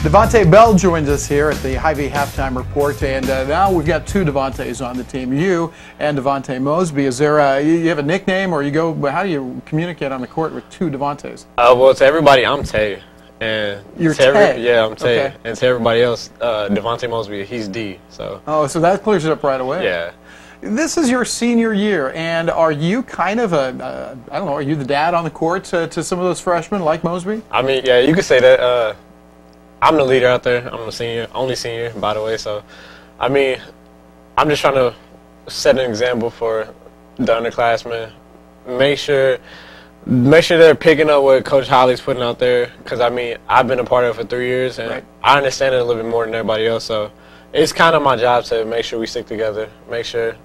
DeVonte Bell joins us here at the HyVee halftime report, and now we've got two DeVontes on the team, you and DeVonte Mosby. Is there you have a nickname, or how do you communicate on the court with two DeVontes? Well, to everybody, I'm Tay. And You're Tay? Yeah, I'm Tay. Okay. And to everybody else, DeVonte Mosby, he's D. So. Oh, so that clears it up right away. Yeah. This is your senior year, and are you kind of I don't know, are you the dad on the court to some of those freshmen like Mosby? I mean, yeah, you could say that. I'm the leader out there. I'm the senior, only senior, by the way. So, I mean, I'm just trying to set an example for the underclassmen. Make sure they're picking up what Coach Holly's putting out there. Because, I mean, I've been a part of it for 3 years, and I understand it a little bit more than everybody else. So, it's kind of my job to make sure we stick together, make sure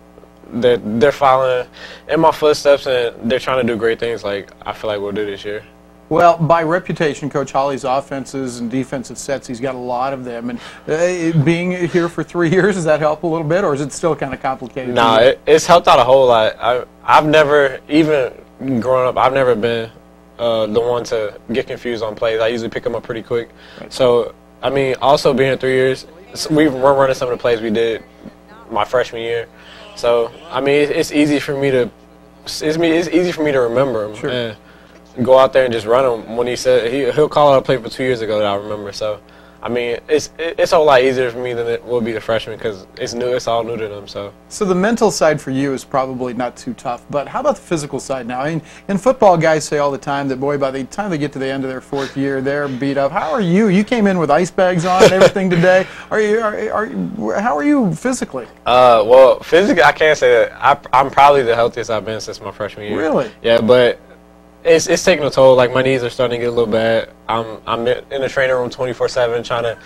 that they're following in my footsteps, and they're trying to do great things like I feel like we'll do this year. Well, by reputation, Coach Holly's offenses and defensive sets, he's got a lot of them. And being here for 3 years, does that help a little bit, or is it still kind of complicated? No, it's helped out a whole lot. I've never, even growing up, I've never been the one to get confused on plays. I usually pick them up pretty quick. Right. So, I mean, also being here 3 years, we're running some of the plays we did my freshman year. So, I mean, it's easy for me to remember them. Sure. And go out there and just run him when he said he'll call out a play for 2 years ago that I remember. So, I mean, it's a whole lot easier for me than it will be the freshman because it's new. It's all new to them. So the mental side for you is probably not too tough. But how about the physical side now? I mean, in football, guys say all the time that, boy, by the time they get to the end of their 4th year, they're beat up. How are you? You came in with ice bags on and everything today. How are you physically? Well, physically, I can't say that. I'm probably the healthiest I've been since my freshman year. Really? Yeah, but it's taking a toll. Like, my knees are starting to get a little bad. I'm in the training room 24/7 trying to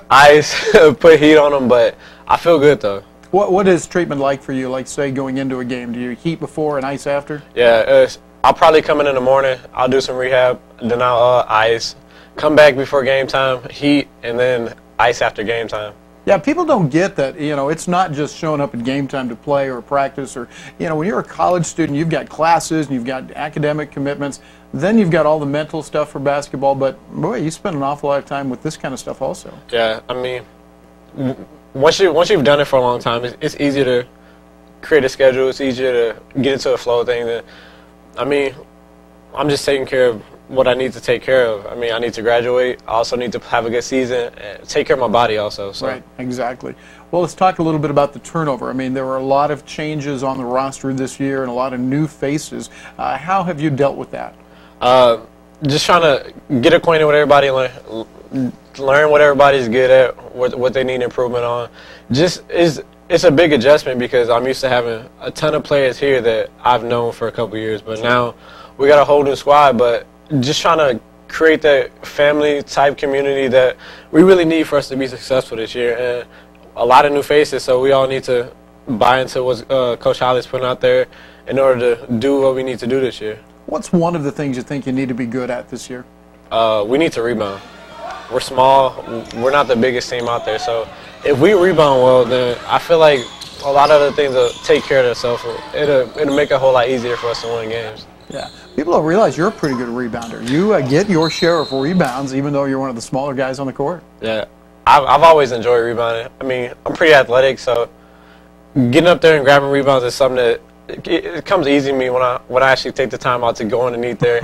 ice, put heat on them, but I feel good though. What is treatment like for you? Like, say, going into a game, do you heat before and ice after? Yeah, I'll probably come in the morning. I'll do some rehab, then I'll ice. Come back before game time, heat, and then ice after game time. Yeah, people don't get that, it's not just showing up at game time to play or practice or, when you're a college student, you've got classes and you've got academic commitments, then you've got all the mental stuff for basketball, but, boy, you spend an awful lot of time with this kind of stuff also. Yeah, I mean, once you've done it for a long time, it's easier to create a schedule, it's easier to get into a flow of things. I mean, I'm just taking care of what I need to take care of. I mean, I need to graduate. I also need to have a good season and take care of my body also. So. Right, exactly. Well, let's talk a little bit about the turnover. I mean, there were a lot of changes on the roster this year and a lot of new faces. How have you dealt with that? Just trying to get acquainted with everybody, learn what everybody's good at, what they need improvement on. It's a big adjustment because I'm used to having a ton of players here that I've known for a couple years, but now we got a whole new squad. But just trying to create that family-type community that we really need for us to be successful this year. And a lot of new faces, so we all need to buy into what Coach Holly's putting out there in order to do what we need to do this year. What's one of the things you think you need to be good at this year? We need to rebound. We're small. We're not the biggest team out there. So if we rebound well, then I feel like a lot of other things will take care of themselves. It'll make it a whole lot easier for us to win games. Yeah. People don't realize you're a pretty good rebounder. You get your share of rebounds, even though you're one of the smaller guys on the court. Yeah. I've always enjoyed rebounding. I mean, I'm pretty athletic, so getting up there and grabbing rebounds is something that it comes easy to me when I actually take the time out to go underneath there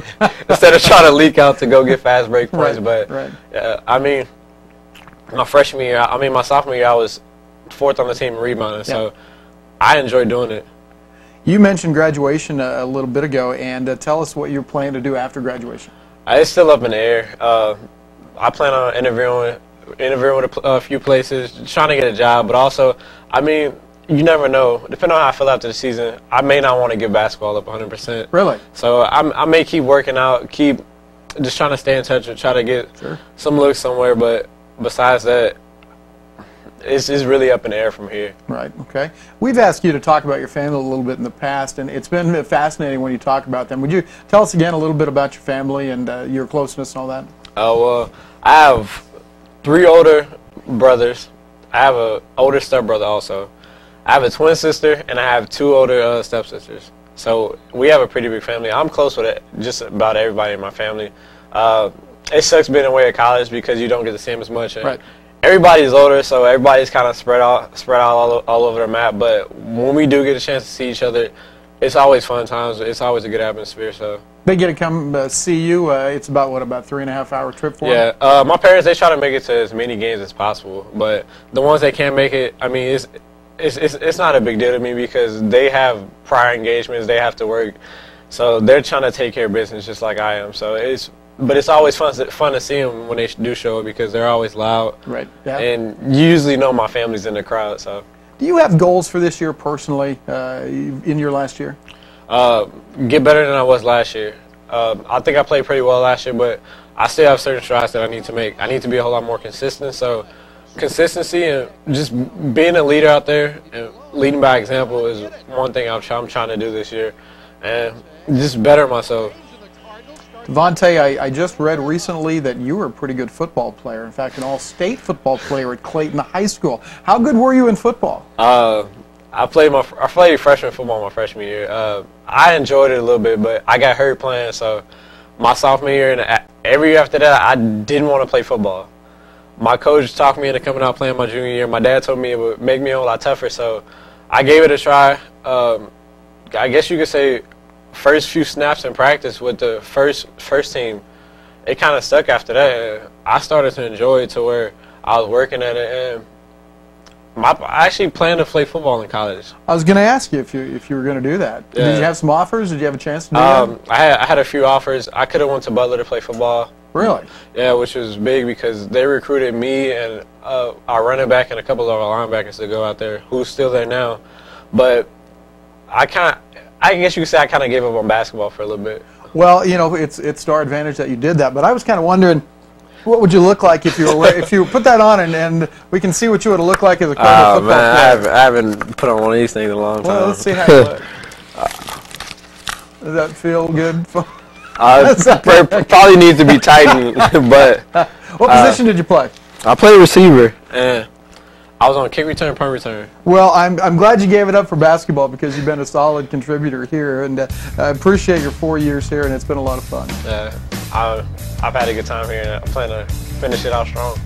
instead of trying to leak out to go get fast break points. Right. I mean, my sophomore year, I was 4th on the team in rebounding, so I enjoy doing it. You mentioned graduation a little bit ago, and tell us what you're planning to do after graduation. It's still up in the air. I plan on interviewing with a few places, trying to get a job, but also, I mean, you never know. Depending on how I feel after the season, I may not want to give basketball up 100%. Really? So I may keep working out, keep just trying to stay in touch and try to get some looks somewhere, but besides that, it's really up in the air from here. Right, okay. We've asked you to talk about your family a little bit in the past, and it's been fascinating when you talk about them. Would you tell us again a little bit about your family and your closeness and all that? Well, I have 3 older brothers. I have an older stepbrother also. I have a twin sister, and I have 2 older stepsisters. So we have a pretty big family. I'm close with just about everybody in my family. it sucks being away at college because you don't get to see them as much. And Right. everybody's older, so everybody's kind of spread out all over the map. But when we do get a chance to see each other, it's always fun times. It's always a good atmosphere. So They get to come see you. It's about, what, about 3.5-hour trip for them? yeah, my parents, they try to make it to as many games as possible. But the ones that can't make it, I mean, it's not a big deal to me because they have prior engagements. They have to work. So they're trying to take care of business just like I am. So but it's always fun to see them when they do show up because they're always loud. Right. Yeah. And you usually know my family's in the crowd. So Do you have goals for this year personally in your last year? get better than I was last year. I think I played pretty well last year, but I still have certain strides that I need to make. I need to be a whole lot more consistent. So consistency and just being a leader out there and leading by example is one thing I'm trying to do this year, and just better myself. DeVonte, I just read recently that you were a pretty good football player. In fact, an all-state football player at Clayton High School. How good were you in football? I played freshman football my freshman year. I enjoyed it a little bit, but I got hurt playing. So my sophomore year and every year after that, I didn't want to play football. My coach talked me into coming out playing my junior year. My dad told me it would make me a whole lot tougher, so I gave it a try. I guess you could say first few snaps in practice with the first team, it kind of stuck after that. I started to enjoy it to where I was working at it, and I actually planned to play football in college. I was going to ask you if you were going to do that. Yeah. Did you have some offers? Did you have a chance to do that? I had a few offers. I could have went to Butler to play football. Really? Yeah, which was big because they recruited me and our running back and a couple of our linebackers to go out there, who's still there now. But I guess you could say I kind of gave up on basketball for a little bit. Well, you know, it's to our advantage that you did that. But I was kind of wondering, what would you look like if you put that on and we can see what you would have looked like as a football player? I haven't put on one of these things in a long time. Well, let's see how you look. Does that feel good? Probably needs to be tightened, but What position did you play? I played receiver, and I was on kick return, punt return. Well, I'm glad you gave it up for basketball because you've been a solid contributor here, and I appreciate your 4 years here, and it's been a lot of fun. I've had a good time here, and I plan to finish it out strong.